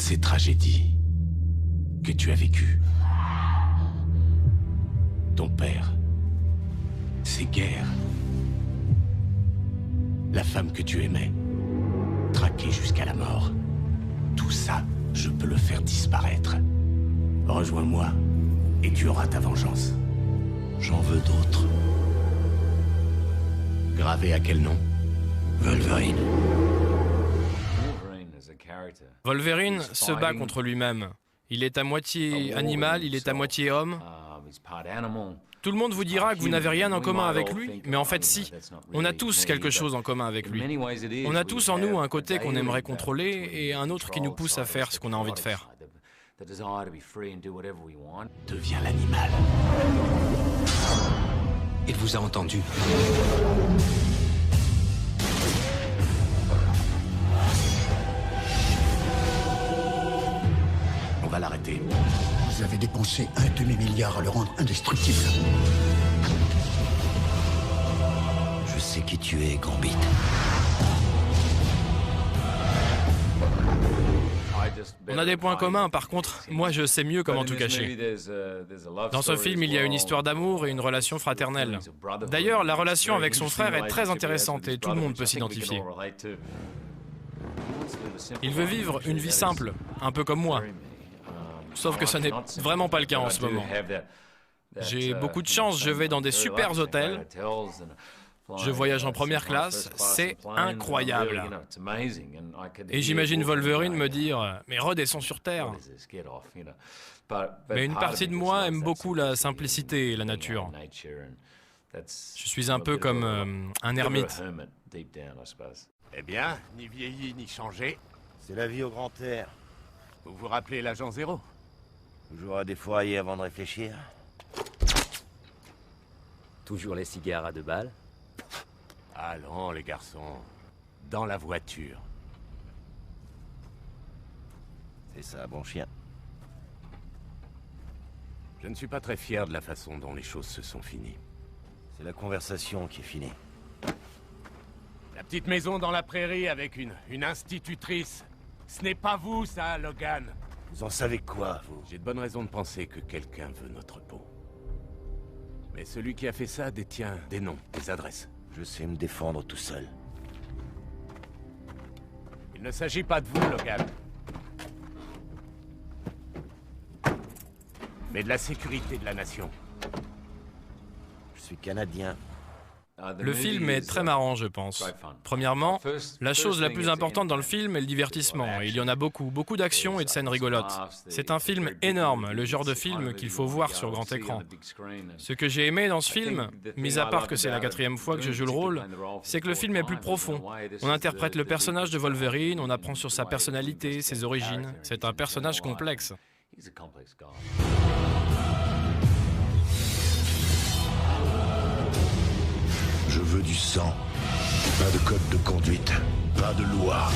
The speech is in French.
ces tragédies que tu as vécues. Ton père, ces guerres, la femme que tu aimais, traquée jusqu'à la mort. Tout ça, je peux le faire disparaître. Rejoins-moi et tu auras ta vengeance. J'en veux d'autres. Gravé à quel nom? Wolverine. Wolverine se bat contre lui-même. Il est à moitié animal, il est à moitié homme. Tout le monde vous dira que vous n'avez rien en commun avec lui, mais en fait si. On a tous quelque chose en commun avec lui. On a tous en nous un côté qu'on aimerait contrôler et un autre qui nous pousse à faire ce qu'on a envie de faire. Deviens l'animal. Il vous a entendu. On va l'arrêter. Vous avez dépensé un demi-milliard à le rendre indestructible. Je sais qui tu es, Gambit. On a des points communs, par contre, moi je sais mieux comment tout cacher. Dans ce film, il y a une histoire d'amour et une relation fraternelle. D'ailleurs, la relation avec son frère est très intéressante et tout le monde peut s'identifier. Il veut vivre une vie simple, un peu comme moi. Sauf que ce n'est vraiment pas le cas en ce moment. J'ai beaucoup de chance, je vais dans des super hôtels. Je voyage en première classe, c'est incroyable. Et j'imagine Wolverine me dire « Mais redescends sur Terre ». Mais une partie de moi aime beaucoup la simplicité et la nature. Je suis un peu comme un ermite. Eh bien, ni vieilli ni changé. C'est la vie au grand air. Vous vous rappelez l'agent Zéro? Toujours à défourailler avant de réfléchir. Toujours les cigares à 2 balles. Allons, les garçons. Dans la voiture. C'est ça, bon chien. Je ne suis pas très fier de la façon dont les choses se sont finies. C'est la conversation qui est finie. La petite maison dans la prairie avec une institutrice. Ce n'est pas vous, ça, Logan. Vous en savez quoi, vous? J'ai de bonnes raisons de penser que quelqu'un veut notre peau. Mais celui qui a fait ça détient des noms, des adresses. Je sais me défendre tout seul. Il ne s'agit pas de vous, Logan. Mais de la sécurité de la nation. Je suis canadien. Le film est très marrant, je pense. Premièrement, la chose la plus importante dans le film est le divertissement. Et il y en a beaucoup, beaucoup d'actions et de scènes rigolotes. C'est un film énorme, le genre de film qu'il faut voir sur grand écran. Ce que j'ai aimé dans ce film, mis à part que c'est la 4e fois que je joue le rôle, c'est que le film est plus profond. On interprète le personnage de Wolverine, on apprend sur sa personnalité, ses origines. C'est un personnage complexe. Je veux du sang. Pas de code de conduite. Pas de loi.